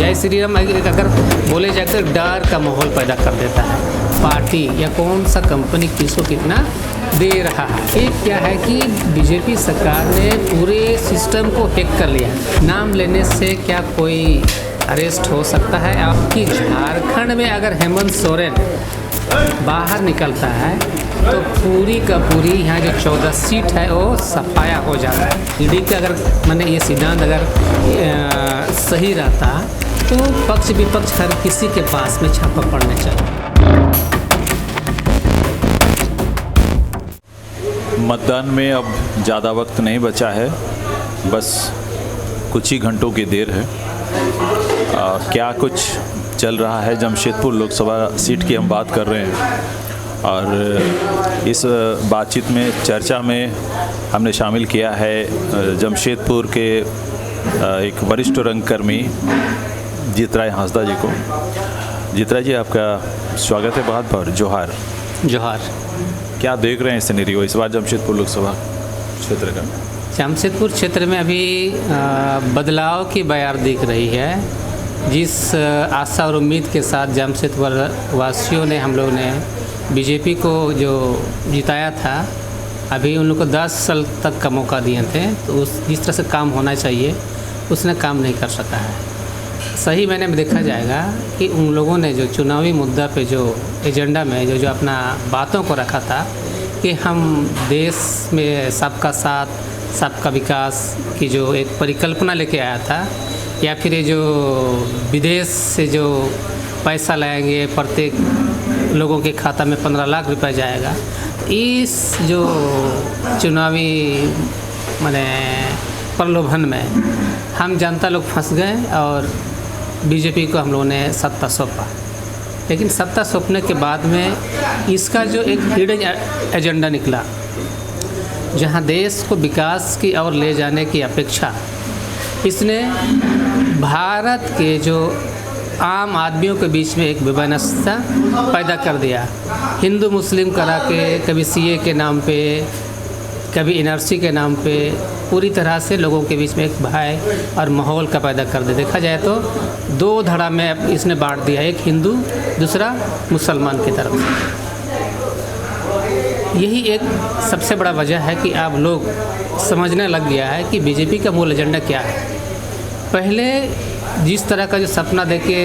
जय श्री राम अगर बोले जाए तो डर का माहौल पैदा कर देता है। पार्टी या कौन सा कंपनी किसको कितना दे रहा है। एक क्या है कि बीजेपी सरकार ने पूरे सिस्टम को हैक कर लिया। नाम लेने से क्या कोई अरेस्ट हो सकता है? आपकी झारखंड में अगर हेमंत सोरेन बाहर निकलता है तो पूरी का पूरी यहाँ जो 14 सीट है वो सफाया हो जाता है। ईडी का अगर मैंने ये सिद्धांत अगर सही रहता तो पक्ष विपक्ष हर किसी के पास में छापा पड़ना चाहिए। मतदान में अब ज़्यादा वक्त नहीं बचा है, बस कुछ ही घंटों की देर है। क्या कुछ चल रहा है जमशेदपुर लोकसभा सीट की हम बात कर रहे हैं और इस बातचीत में चर्चा में हमने शामिल किया है जमशेदपुर के एक वरिष्ठ रंगकर्मी जीतराय हांसदा जी को। जीतराय जी, आपका स्वागत है बहुत बहुत। जोहार। जोहार। क्या देख रहे हैं सिनेरियो इस बार जमशेदपुर लोकसभा क्षेत्र का? जमशेदपुर क्षेत्र में अभी बदलाव की बयार दिख रही है। जिस आशा और उम्मीद के साथ जमशेदपुर वासियों ने हम लोग ने बीजेपी को जो जिताया था, अभी उन लोग को 10 साल तक का मौका दिए थे, तो उस जिस तरह से काम होना चाहिए उसने काम नहीं कर सका है। सही मैंने में देखा जाएगा कि उन लोगों ने जो चुनावी मुद्दा पे जो एजेंडा में जो अपना बातों को रखा था कि हम देश में सबका साथ सबका विकास की जो एक परिकल्पना लेके आया था, या फिर ये जो विदेश से जो पैसा लाएंगे प्रत्येक लोगों के खाता में 15 लाख रुपए जाएगा, इस जो चुनावी माने प्रलोभन में हम जनता लोग फंस गए और बीजेपी को हम लोगों ने सत्ता सौंपा। लेकिन सत्ता सौंपने के बाद में इसका जो एक हिडन एजेंडा निकला, जहां देश को विकास की ओर ले जाने की अपेक्षा इसने भारत के जो आम आदमियों के बीच में एक विवैनता पैदा कर दिया। हिंदू मुस्लिम करा के, कभी सीए के नाम पे, कभी एनआरसी के नाम पे, पूरी तरह से लोगों के बीच में एक भय और माहौल का पैदा कर दिया। देखा जाए तो 2 धड़ा में इसने बांट दिया, एक हिंदू दूसरा मुसलमान की तरफ से। यही एक सबसे बड़ा वजह है कि अब लोग समझने लग गया है कि बीजेपी का मूल एजेंडा क्या है। पहले जिस तरह का जो सपना देके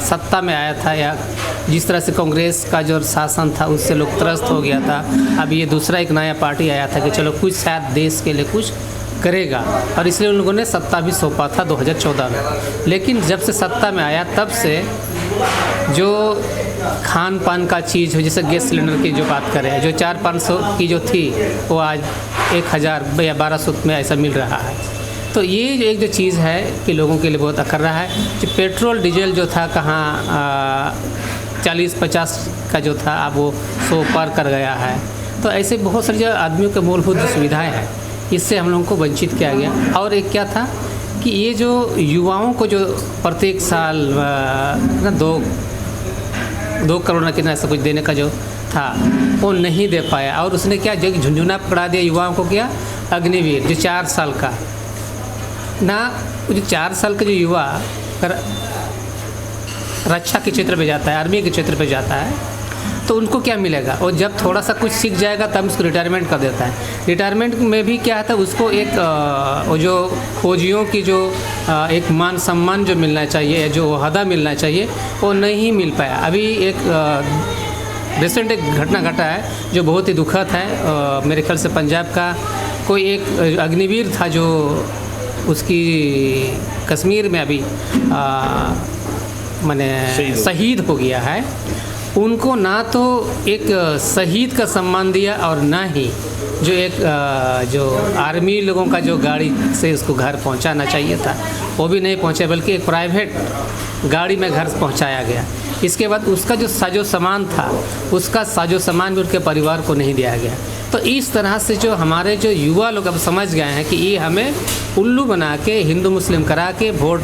सत्ता में आया था, या जिस तरह से कांग्रेस का जो शासन था उससे लोग त्रस्त हो गया था, अब ये दूसरा एक नया पार्टी आया था कि चलो कुछ शायद देश के लिए कुछ करेगा, और इसलिए उन लोगों ने सत्ता भी सौंपा था 2014 में। लेकिन जब से सत्ता में आया तब से जो खान पान का चीज़ हो, जैसे गैस सिलेंडर की जो बात करें, जो 400-500 की जो थी वो आज 1000 या 1200 में ऐसा मिल रहा है। तो ये एक जो चीज़ है कि लोगों के लिए बहुत अखर रहा है कि पेट्रोल डीजल जो था कहाँ 40-50 का जो था अब वो 100 पार कर गया है। तो ऐसे बहुत सारे जो आदमियों के मूलभूत सुविधाएं हैं, इससे हम लोगों को वंचित किया गया। और एक क्या था कि ये जो युवाओं को जो प्रत्येक साल ना 2 करोड़ ना कितना ऐसा कुछ देने का जो था वो नहीं दे पाया, और उसने क्या जो झुंझुना पकड़ा दिया युवाओं को, क्या अग्निवीर जो 4 साल का ना, जो 4 साल का जो युवा रक्षा के क्षेत्र पे जाता है, आर्मी के क्षेत्र पे जाता है, तो उनको क्या मिलेगा? और जब थोड़ा सा कुछ सीख जाएगा तब उसको रिटायरमेंट कर देता है। रिटायरमेंट में भी क्या था, उसको एक वो जो फौजियों की जो एक मान सम्मान जो मिलना चाहिए, जो ओहदा मिलना चाहिए, वो नहीं मिल पाया। अभी एक रिसेंट एक घटना घटा है जो बहुत ही दुखद है। मेरे ख्याल से पंजाब का कोई एक अग्निवीर था जो उसकी कश्मीर में अभी माने शहीद हो गया है। उनको ना तो एक शहीद का सम्मान दिया और ना ही जो एक जो आर्मी लोगों का जो गाड़ी से उसको घर पहुंचाना चाहिए था वो भी नहीं पहुंचा, बल्कि एक प्राइवेट गाड़ी में घर पहुंचाया गया। इसके बाद उसका जो साजो सामान था, उसका साजो सामान भी उनके परिवार को नहीं दिया गया। तो इस तरह से जो हमारे जो युवा लोग अब समझ गए हैं कि ये हमें उल्लू बना के हिंदू मुस्लिम करा के वोट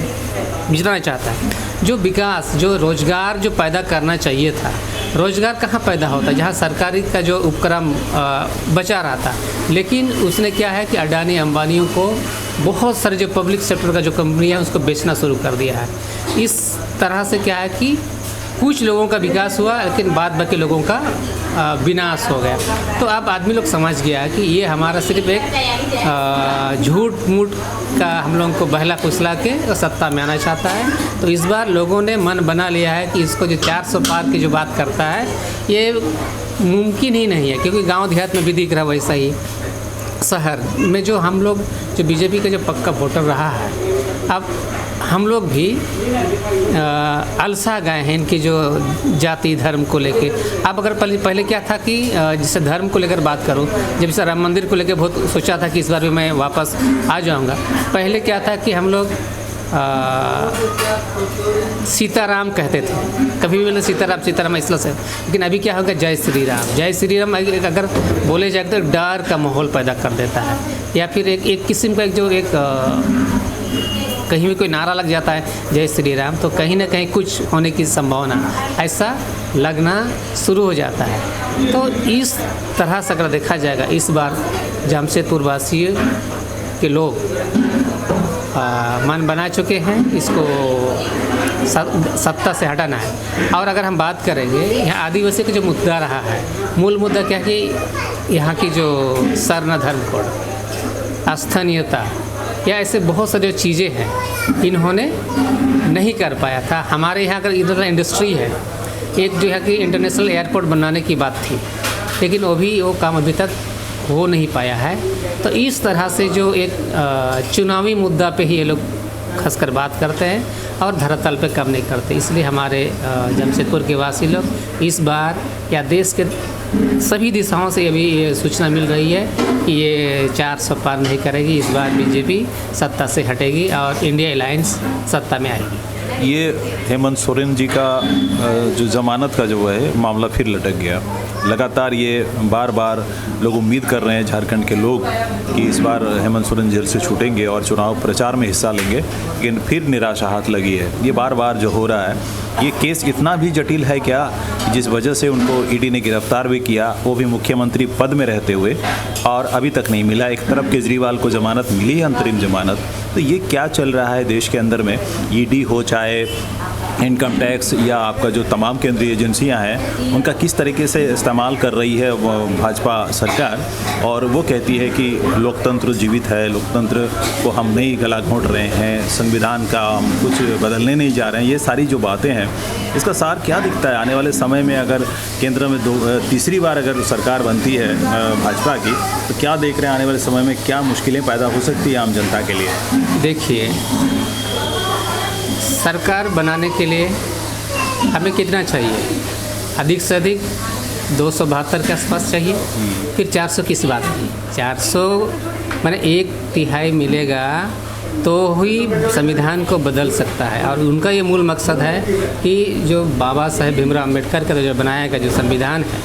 जितना चाहता है। जो विकास, जो रोज़गार जो पैदा करना चाहिए था, रोज़गार कहाँ पैदा होता है? जहाँ सरकारी का जो उपक्रम बचा रहा था। लेकिन उसने क्या है कि अडानी अंबानियों को बहुत सारे जो पब्लिक सेक्टर का जो कंपनियाँ उसको बेचना शुरू कर दिया है। इस तरह से क्या है कि कुछ लोगों का विकास हुआ लेकिन बाद बाकी लोगों का विनाश हो गया। तो अब आदमी लोग समझ गया है कि ये हमारा सिर्फ एक झूठ मूठ का हम लोगों को बहला फुसला के सत्ता में आना चाहता है। तो इस बार लोगों ने मन बना लिया है कि इसको जो 400 पार की जो बात करता है ये मुमकिन ही नहीं है, क्योंकि गांव देहात में भी दिख रहा है वैसा ही। शहर में जो हम लोग जो बीजेपी का जो पक्का वोटर रहा है, अब हम लोग भी अलसा गए हैं इनकी जो जाति धर्म को लेके। अब अगर पहले क्या था कि जैसे धर्म को लेकर बात करूं, जब से राम मंदिर को लेकर बहुत सोचा था कि इस बार भी मैं वापस आ जाऊंगा। पहले क्या था कि हम लोग सीताराम कहते थे, कभी भी मैंने सीताराम इसलिए से, लेकिन अभी क्या होगा जय श्री राम। जय श्री राम अगर बोले जाए तो डर का माहौल पैदा कर देता है, या फिर एक किस्म का एक कहीं भी कोई नारा लग जाता है जय श्री राम, तो कहीं ना कहीं कुछ होने की संभावना ऐसा लगना शुरू हो जाता है। तो इस तरह से अगर देखा जाएगा इस बार जमशेदपुर वासियों के लोग मन बना चुके हैं, इसको सत्ता से हटाना है। और अगर हम बात करेंगे यहाँ आदिवासी का जो मुद्दा रहा है, मूल मुद्दा क्या है कि यहाँ की जो सर्ण धर्म कोड, स्थानीयता या ऐसे बहुत सारी जो चीज़ें हैं इन्होंने नहीं कर पाया था। हमारे यहाँ अगर इधर इंडस्ट्री है, एक जो है कि इंटरनेशनल एयरपोर्ट बनाने की बात थी, लेकिन वो काम अभी तक हो नहीं पाया है। तो इस तरह से जो एक चुनावी मुद्दा पे ही ये लोग खासकर बात करते हैं और धरातल पे काम नहीं करते। इसलिए हमारे जमशेदपुर के वासी लोग इस बार या देश के सभी दिशाओं से अभी ये सूचना मिल रही है कि ये 400 पार नहीं करेगी। इस बार बीजेपी सत्ता से हटेगी और इंडिया अलायंस सत्ता में आएगी। ये हेमंत सोरेन जी का जो ज़मानत का जो है मामला फिर लटक गया। लगातार ये बार बार लोग उम्मीद कर रहे हैं, झारखंड के लोग, कि इस बार हेमंत सोरेन जेल से छूटेंगे और चुनाव प्रचार में हिस्सा लेंगे, लेकिन फिर निराशा हाथ लगी है। ये बार बार जो हो रहा है, ये केस इतना भी जटिल है क्या, जिस वजह से उनको ईडी ने गिरफ्तार भी किया, वो भी मुख्यमंत्री पद में रहते हुए, और अभी तक नहीं मिला। एक तरफ केजरीवाल को जमानत मिली है, अंतरिम जमानत। तो ये क्या चल रहा है देश के अंदर में? ईडी हो, चाहे इनकम टैक्स, या आपका जो तमाम केंद्रीय एजेंसियां हैं, उनका किस तरीके से इस्तेमाल कर रही है भाजपा सरकार। और वो कहती है कि लोकतंत्र जीवित है, लोकतंत्र को हम नहीं गला घोंट रहे हैं, संविधान का हम कुछ बदलने नहीं जा रहे हैं। ये सारी जो बातें हैं, इसका सार क्या दिखता है आने वाले समय में? अगर केंद्र में तीसरी बार अगर सरकार बनती है भाजपा की, तो क्या देख रहे हैं आने वाले समय में, क्या मुश्किलें पैदा हो सकती है आम जनता के लिए? देखिए, सरकार बनाने के लिए हमें कितना चाहिए? अधिक से अधिक 272 के आसपास चाहिए। फिर 400 किस बात की? 400 माने 1/3 मिलेगा तो ही संविधान को बदल सकता है। और उनका ये मूल मकसद है कि जो बाबा साहेब भीमराव अम्बेडकर का जो बनाया गया जो संविधान है,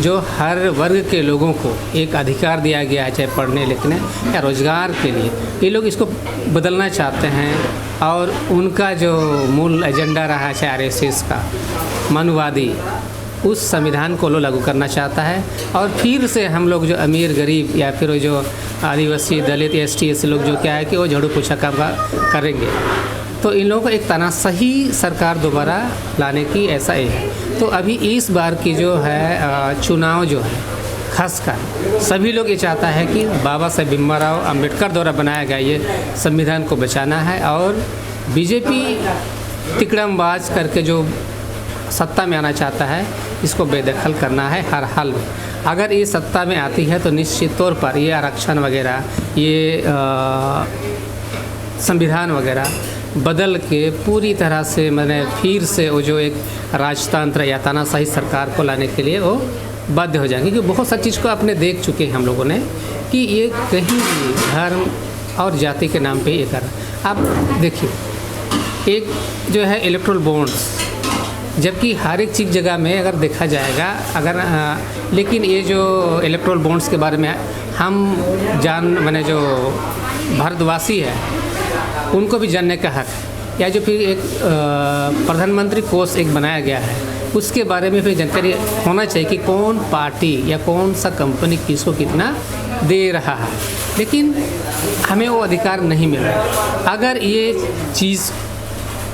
जो हर वर्ग के लोगों को एक अधिकार दिया गया है, चाहे पढ़ने लिखने या रोजगार के लिए, ये लोग इसको बदलना चाहते हैं। और उनका जो मूल एजेंडा रहा है, चाहे आरएसएस का मनुवादी, उस संविधान को लोग लागू करना चाहता है। और फिर से हम लोग जो अमीर गरीब या फिर जो आदिवासी दलित एसटी ऐसे लोग जो क्या है कि वो झाड़ू पोछा काम करेंगे। तो इन लोगों को एक तानाशाही सरकार दोबारा लाने की ऐसा है। तो अभी इस बार की जो है चुनाव जो है, खासकर सभी लोग ये चाहता है कि बाबा साहेब भीमराव अम्बेडकर द्वारा बनाया गया ये संविधान को बचाना है। और बीजेपी तिकड़मबाज करके जो सत्ता में आना चाहता है, इसको बेदखल करना है हर हाल में। अगर ये सत्ता में आती है तो निश्चित तौर पर ये आरक्षण वगैरह, ये संविधान वगैरह बदल के पूरी तरह से मैंने फिर से वो जो एक राजतंत्र या तानाशाही सरकार को लाने के लिए वो बाध्य हो जाएंगे। क्योंकि बहुत सारी चीज़ को आपने देख चुके हैं हम लोगों ने कि ये कहीं भी धर्म और जाति के नाम पे ये कर। आप देखिए, एक जो है इलेक्ट्रल बॉन्ड्स, जबकि हर एक चीज़ जगह में अगर देखा जाएगा, अगर लेकिन ये जो इलेक्ट्रल बॉन्ड्स के बारे में हम मैंने जो भारतवासी है उनको भी जानने का हक है। या जो फिर एक प्रधानमंत्री कोष एक बनाया गया है, उसके बारे में भी जानकारी होना चाहिए कि कौन पार्टी या कौन सा कंपनी किसको कितना दे रहा है, लेकिन हमें वो अधिकार नहीं मिल रहा। अगर ये चीज़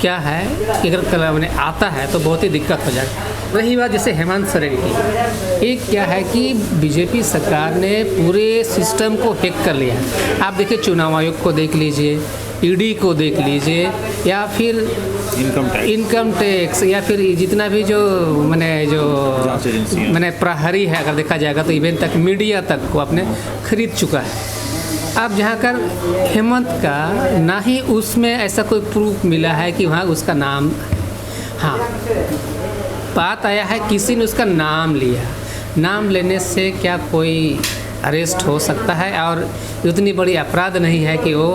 क्या है कि अगर कल ने आता है तो बहुत ही दिक्कत हो जाएगी। रही बात जैसे हेमंत सोरेन की, एक क्या है कि बीजेपी सरकार ने पूरे सिस्टम को हैक कर लिया है। आप देखिए चुनाव आयोग को देख लीजिए, ईडी को देख लीजिए, या फिर इनकम टैक्स, या फिर जितना भी जो मैंने प्रहरी है, अगर देखा जाएगा तो इवेंट तक मीडिया तक को आपने खरीद चुका है। अब जहाँ कर हेमंत का ना ही उसमें ऐसा कोई प्रूफ मिला है कि वहाँ उसका नाम, हाँ बात आया है किसी ने उसका नाम लिया, नाम लेने से क्या कोई अरेस्ट हो सकता है, और इतनी बड़ी अपराध नहीं है कि वो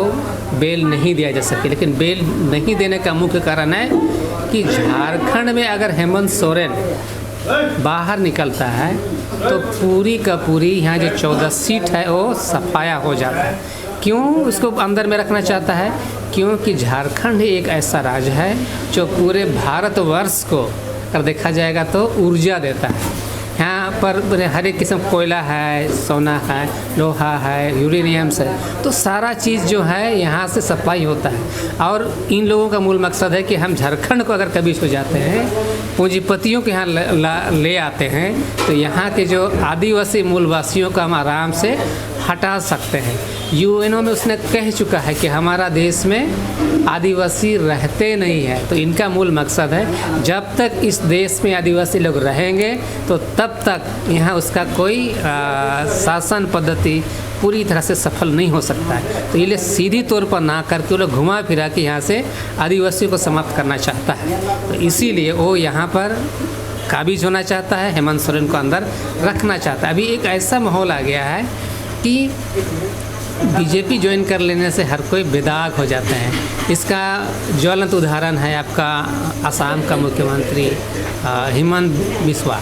बेल नहीं दिया जा सके। लेकिन बेल नहीं देने का मुख्य कारण है कि झारखंड में अगर हेमंत सोरेन बाहर निकलता है तो पूरी का पूरी यहाँ जो 14 सीट है वो सफाया हो जाता है। क्यों उसको अंदर में रखना चाहता है? क्योंकि झारखंड एक ऐसा राज्य है जो पूरे भारतवर्ष को अगर देखा जाएगा तो ऊर्जा देता है। यहाँ पर हर एक किस्म कोयला है, सोना है, लोहा है, यूरेनियम्स है, तो सारा चीज़ जो है यहाँ से सप्लाई होता है। और इन लोगों का मूल मकसद है कि हम झारखंड को अगर कभी छू जाते हैं, पूंजीपतियों के यहाँ ले आते हैं, तो यहाँ के जो आदिवासी मूलवासियों को हम आराम से हटा सकते हैं। यूएनओ में उसने कह चुका है कि हमारा देश में आदिवासी रहते नहीं हैं, तो इनका मूल मकसद है जब तक इस देश में आदिवासी लोग रहेंगे तो तब तक यहाँ उसका कोई शासन पद्धति पूरी तरह से सफल नहीं हो सकता है। तो ये सीधी तौर पर ना करके वो लोग घुमा फिरा के यहाँ से आदिवासियों को समाप्त करना चाहता है। तो इसीलिए वो यहाँ पर काबिज होना चाहता है, हेमंत सोरेन को अंदर रखना चाहता है। अभी एक ऐसा माहौल आ गया है कि बीजेपी ज्वाइन कर लेने से हर कोई बेदाग हो जाते हैं। इसका ज्वलंत उदाहरण है आपका असम का मुख्यमंत्री हेमंत बिस्वा,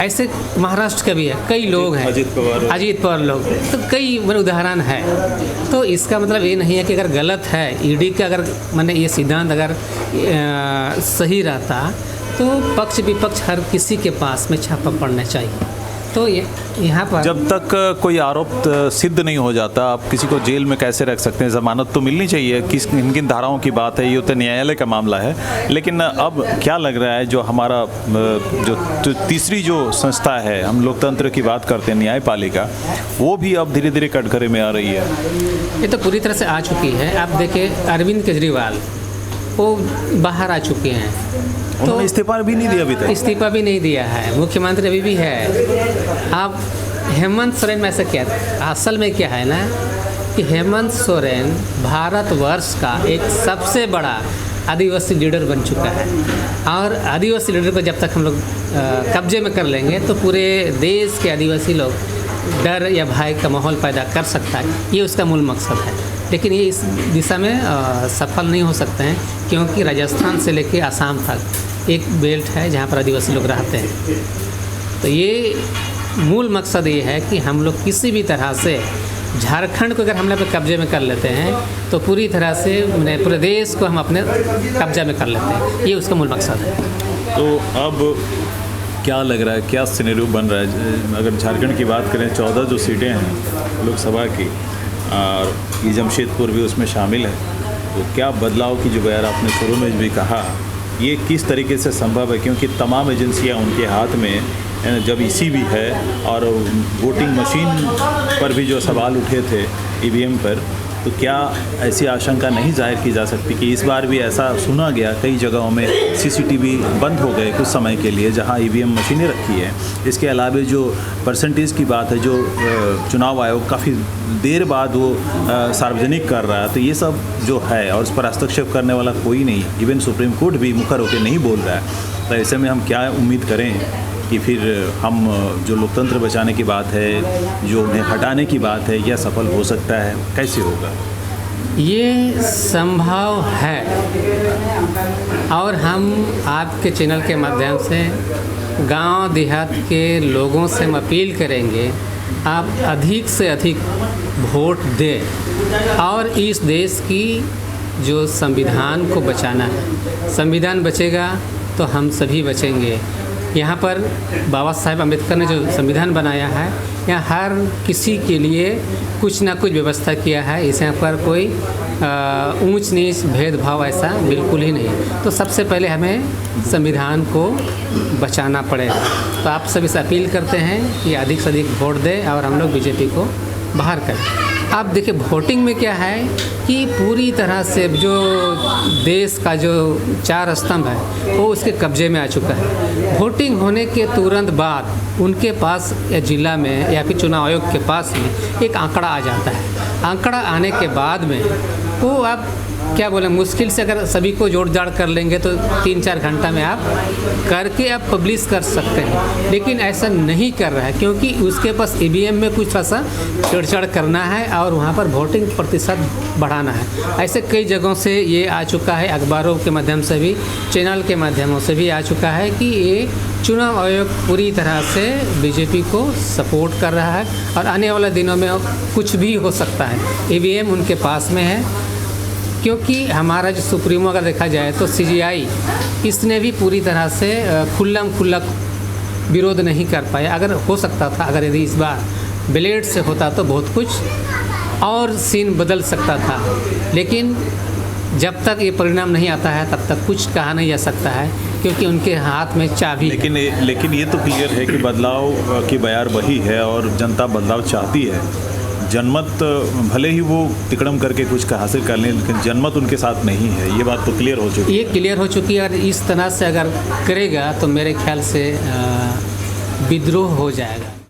ऐसे महाराष्ट्र का भी है, कई लोग हैं, अजीत पवार लोग, तो कई उदाहरण है। तो इसका मतलब ये नहीं है कि अगर गलत है ईडी का, अगर मैंने ये सिद्धांत अगर सही रहता तो पक्ष विपक्ष हर किसी के पास में छापा पड़ना चाहिए। तो यहाँ पर जब तक कोई आरोप सिद्ध नहीं हो जाता, आप किसी को जेल में कैसे रख सकते हैं? ज़मानत तो मिलनी चाहिए। किन किन धाराओं की बात है, ये तो न्यायालय का मामला है। लेकिन अब क्या लग रहा है, जो हमारा जो तीसरी जो संस्था है, हम लोकतंत्र की बात करते हैं, न्यायपालिका, वो भी अब धीरे धीरे कटघरे में आ रही है। ये तो पूरी तरह से आ चुकी है। आप देखिए अरविंद केजरीवाल वो बाहर आ चुके हैं, तो इस्तीफा भी नहीं दिया अभी तक। इस्तीफा भी नहीं दिया है, मुख्यमंत्री अभी भी है। अब हेमंत सोरेन में ऐसा क्या, असल में क्या है ना कि हेमंत सोरेन भारतवर्ष का एक सबसे बड़ा आदिवासी लीडर बन चुका है, और आदिवासी लीडर को जब तक हम लोग कब्जे में कर लेंगे तो पूरे देश के आदिवासी लोग डर या भय का माहौल पैदा कर सकता है। ये उसका मूल मकसद है। लेकिन ये इस दिशा में सफल नहीं हो सकते हैं, क्योंकि राजस्थान से लेकर आसाम तक एक बेल्ट है जहाँ पर आदिवासी लोग रहते हैं। तो ये मूल मकसद ये है कि हम लोग किसी भी तरह से झारखंड को अगर हम लोग कब्जे में कर लेते हैं तो पूरी तरह से पूरे देश को हम अपने कब्जा में कर लेते हैं। ये उसका मूल मकसद है। तो अब क्या लग रहा है, क्या सिनेरियो बन रहा है? अगर झारखंड की बात करें, 14 जो सीटें हैं लोकसभा की, और ये जमशेदपुर भी उसमें शामिल है, तो क्या बदलाव की जो बयान आपने शुरू में भी कहा, ये किस तरीके से संभव है? क्योंकि तमाम एजेंसियां उनके हाथ में, जब ईसी भी है और वोटिंग मशीन पर भी जो सवाल उठे थे ईवीएम पर, तो क्या ऐसी आशंका नहीं जाहिर की जा सकती कि इस बार भी ऐसा सुना गया कई जगहों में सीसीटीवी बंद हो गए कुछ समय के लिए जहां ईवीएम मशीनें रखी हैं? इसके अलावा जो परसेंटेज की बात है, जो चुनाव आयोग काफ़ी देर बाद वो सार्वजनिक कर रहा है, तो ये सब जो है और उस पर हस्तक्षेप करने वाला कोई नहीं, इवन सुप्रीम कोर्ट भी मुखर होकर नहीं बोल रहा है। तो ऐसे में हम क्या उम्मीद करें कि फिर हम जो लोकतंत्र बचाने की बात है, जो उन्हें हटाने की बात है, यह सफल हो सकता है? कैसे होगा? ये संभव है, और हम आपके चैनल के माध्यम से गांव देहात के लोगों से हम अपील करेंगे, आप अधिक से अधिक वोट दें और इस देश की जो संविधान को बचाना है। संविधान बचेगा तो हम सभी बचेंगे। यहाँ पर बाबा साहेब अम्बेडकर ने जो संविधान बनाया है, यहाँ हर किसी के लिए कुछ ना कुछ व्यवस्था किया है। इस यहाँ पर कोई ऊंच नीच भेदभाव ऐसा बिल्कुल ही नहीं। तो सबसे पहले हमें संविधान को बचाना पड़ेगा। तो आप सभी से अपील करते हैं कि अधिक से अधिक वोट दें और हम लोग बीजेपी को बाहर करें। आप देखिए वोटिंग में क्या है कि पूरी तरह से जो देश का जो 4 स्तंभ है वो उसके कब्जे में आ चुका है। वोटिंग होने के तुरंत बाद उनके पास या जिला में या फिर चुनाव आयोग के पास में एक आंकड़ा आ जाता है। आंकड़ा आने के बाद में वो आप क्या बोलें, मुश्किल से अगर सभी को जोड़ जाड़ कर लेंगे तो 3-4 घंटा में आप करके आप पब्लिश कर सकते हैं। लेकिन ऐसा नहीं कर रहा है क्योंकि उसके पास ईवीएम में कुछ ऐसा छेड़छाड़ करना है और वहाँ पर वोटिंग प्रतिशत बढ़ाना है। ऐसे कई जगहों से ये आ चुका है, अखबारों के माध्यम से भी, चैनल के माध्यमों से भी आ चुका है कि ये चुनाव आयोग पूरी तरह से बीजेपी को सपोर्ट कर रहा है और आने वाले दिनों में कुछ भी हो सकता है। ईवीएम उनके पास में है क्योंकि हमारा जो सुप्रीमो अगर देखा जाए तो सीजीआई इसने भी पूरी तरह से खुल्ला विरोध नहीं कर पाया। अगर हो सकता था, अगर यदि इस बार ब्लेड से होता तो बहुत कुछ और सीन बदल सकता था। लेकिन जब तक ये परिणाम नहीं आता है तब तक कुछ कहा नहीं जा सकता है क्योंकि उनके हाथ में चाबी है। लेकिन ये तो क्लियर है कि बदलाव की बयार वही है और जनता बदलाव चाहती है। जनमत भले ही वो तिकड़म करके कुछ का हासिल कर लें, लेकिन जनमत उनके साथ नहीं है। ये बात तो क्लियर हो चुकी है। ये क्लियर हो चुकी है और इस तरह से अगर करेगा तो मेरे ख्याल से विद्रोह हो जाएगा।